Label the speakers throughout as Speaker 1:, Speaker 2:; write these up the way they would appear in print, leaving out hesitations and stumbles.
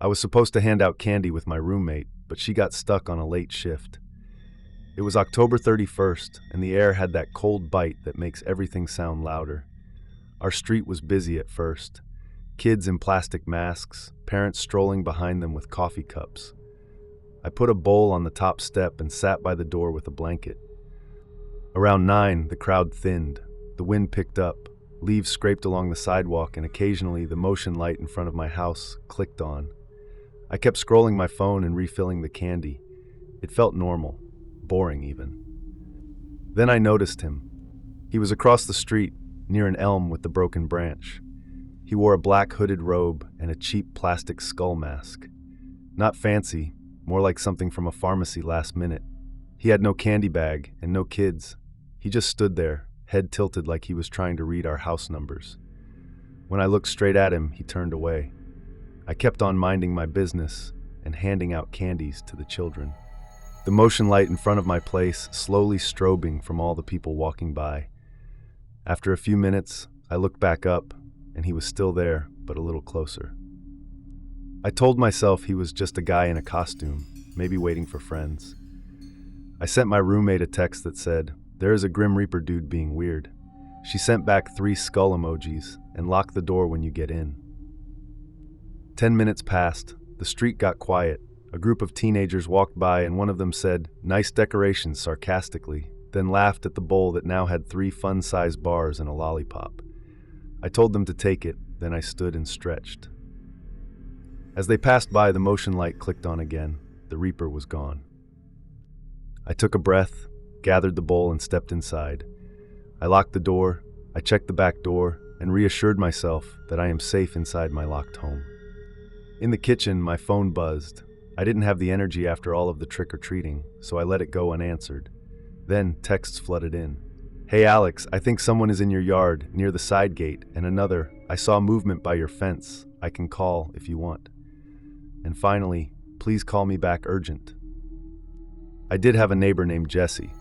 Speaker 1: I was supposed to hand out candy with my roommate, but she got stuck on a late shift. It was October 31st, and the air had that cold bite that makes everything sound louder. Our street was busy at first. Kids in plastic masks, parents strolling behind them with coffee cups. I put a bowl on the top step and sat by the door with a blanket. Around 9, the crowd thinned. The wind picked up. Leaves scraped along the sidewalk, and occasionally the motion light in front of my house clicked on. I kept scrolling my phone and refilling the candy. It felt normal, boring even. Then I noticed him. He was across the street, near an elm with the broken branch. He wore a black hooded robe and a cheap plastic skull mask. Not fancy, more like something from a pharmacy last minute. He had no candy bag and no kids. He just stood there, head tilted like he was trying to read our house numbers. When I looked straight at him, he turned away. I kept on minding my business and handing out candies to the children. The motion light in front of my place slowly strobing from all the people walking by. After a few minutes, I looked back up, and he was still there, but a little closer. I told myself he was just a guy in a costume, maybe waiting for friends. I sent my roommate a text that said, "There is a Grim Reaper dude being weird." She sent back 3 skull emojis and locked the door when you get in. 10 minutes passed. The street got quiet. A group of teenagers walked by and one of them said, "Nice decorations," sarcastically, then laughed at the bowl that now had 3 fun-sized bars and a lollipop. I told them to take it, then I stood and stretched. As they passed by, the motion light clicked on again. The Reaper was gone. I took a breath, gathered the bowl, and stepped inside. I locked the door, I checked the back door, and reassured myself that I am safe inside my locked home. In the kitchen, my phone buzzed. I didn't have the energy after all of the trick-or-treating, so I let it go unanswered. Then texts flooded in. "Hey Alex, I think someone is in your yard, near the side gate," and another, "I saw movement by your fence. I can call if you want." And finally, "Please call me back urgent." I did have a neighbor named Jessie.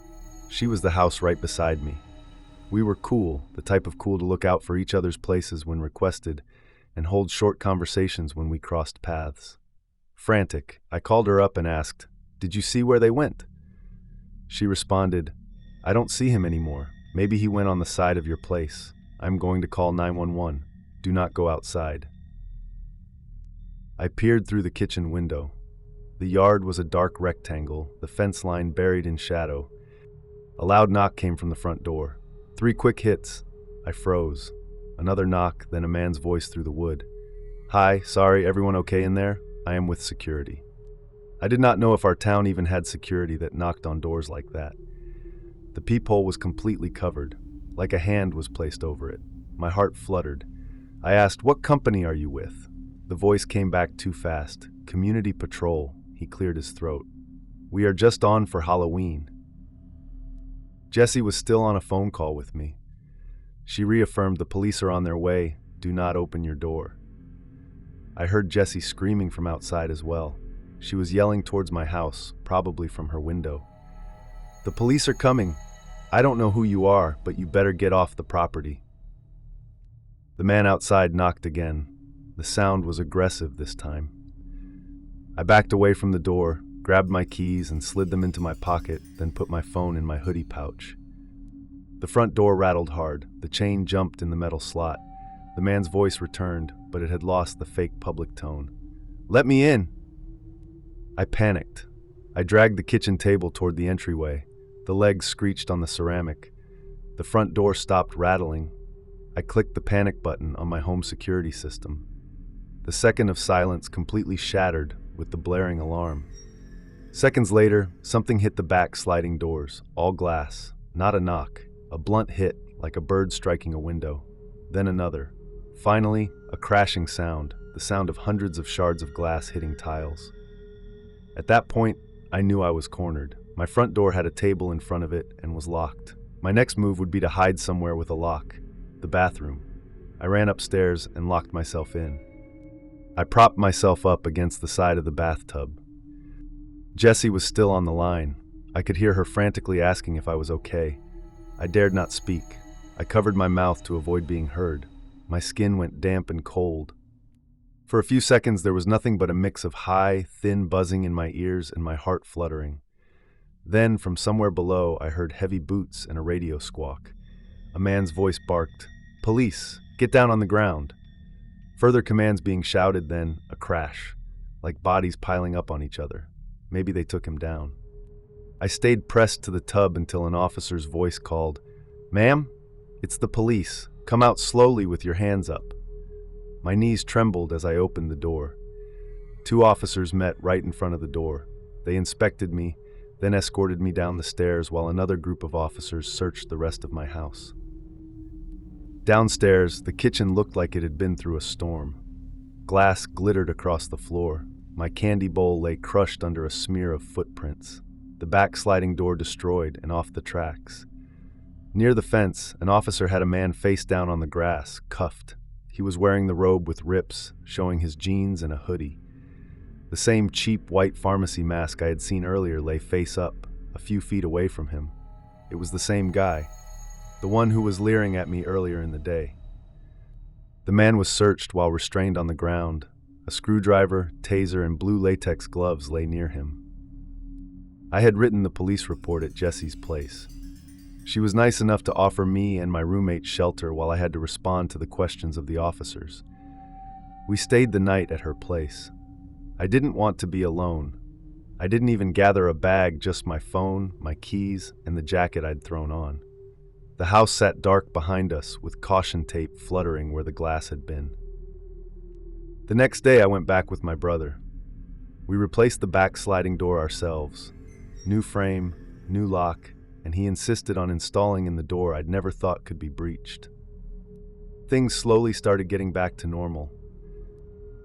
Speaker 1: She was the house right beside me. We were cool, the type of cool to look out for each other's places when requested, and hold short conversations when we crossed paths. Frantic, I called her up and asked, "Did you see where they went?" She responded, "I don't see him anymore. Maybe he went on the side of your place. I'm going to call 911. Do not go outside." I peered through the kitchen window. The yard was a dark rectangle, the fence line buried in shadow. A loud knock came from the front door. 3 quick hits. I froze. Another knock, then a man's voice through the wood. "Hi, sorry, everyone okay in there? I am with security." I did not know if our town even had security that knocked on doors like that. The peephole was completely covered, like a hand was placed over it. My heart fluttered. I asked, "What company are you with?" The voice came back too fast. "Community Patrol." He cleared his throat. "We are just on for Halloween." Jessie was still on a phone call with me. She reaffirmed, "The police are on their way. Do not open your door." I heard Jessie screaming from outside as well. She was yelling towards my house, probably from her window. "The police are coming. I don't know who you are, but you better get off the property." The man outside knocked again. The sound was aggressive this time. I backed away from the door, grabbed my keys and slid them into my pocket, then put my phone in my hoodie pouch. The front door rattled hard. The chain jumped in the metal slot. The man's voice returned, but it had lost the fake public tone. "Let me in!" I panicked. I dragged the kitchen table toward the entryway. The legs screeched on the ceramic. The front door stopped rattling. I clicked the panic button on my home security system. The second of silence completely shattered with the blaring alarm. Seconds later, something hit the back sliding doors, all glass. Not a knock, a blunt hit like a bird striking a window. Then another. Finally, a crashing sound, the sound of hundreds of shards of glass hitting tiles. At that point, I knew I was cornered. My front door had a table in front of it and was locked. My next move would be to hide somewhere with a lock. The bathroom. I ran upstairs and locked myself in. I propped myself up against the side of the bathtub. Jessie was still on the line. I could hear her frantically asking if I was okay. I dared not speak. I covered my mouth to avoid being heard. My skin went damp and cold. For a few seconds, there was nothing but a mix of high, thin buzzing in my ears and my heart fluttering. Then, from somewhere below, I heard heavy boots and a radio squawk. A man's voice barked, "Police, get down on the ground." Further commands being shouted, then a crash, like bodies piling up on each other. Maybe they took him down. I stayed pressed to the tub until an officer's voice called, "Ma'am, it's the police. Come out slowly with your hands up." My knees trembled as I opened the door. Two officers met right in front of the door. They inspected me, then escorted me down the stairs while another group of officers searched the rest of my house. Downstairs, the kitchen looked like it had been through a storm. Glass glittered across the floor. My candy bowl lay crushed under a smear of footprints. The back sliding door destroyed and off the tracks. Near the fence, an officer had a man face down on the grass, cuffed. He was wearing the robe with rips, showing his jeans and a hoodie. The same cheap white pharmacy mask I had seen earlier lay face up, a few feet away from him. It was the same guy, the one who was leering at me earlier in the day. The man was searched while restrained on the ground. A screwdriver, taser, and blue latex gloves lay near him. I had written the police report at Jessie's place. She was nice enough to offer me and my roommate shelter while I had to respond to the questions of the officers. We stayed the night at her place. I didn't want to be alone. I didn't even gather a bag, just my phone, my keys, and the jacket I'd thrown on. The house sat dark behind us, with caution tape fluttering where the glass had been. The next day I went back with my brother. We replaced the back sliding door ourselves. New frame, new lock, and he insisted on installing in the door I'd never thought could be breached. Things slowly started getting back to normal.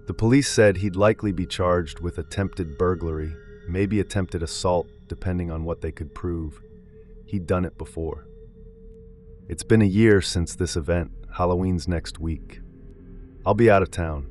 Speaker 1: The police said he'd likely be charged with attempted burglary, maybe attempted assault, depending on what they could prove. He'd done it before. It's been a year since this event. Halloween's next week. I'll be out of town.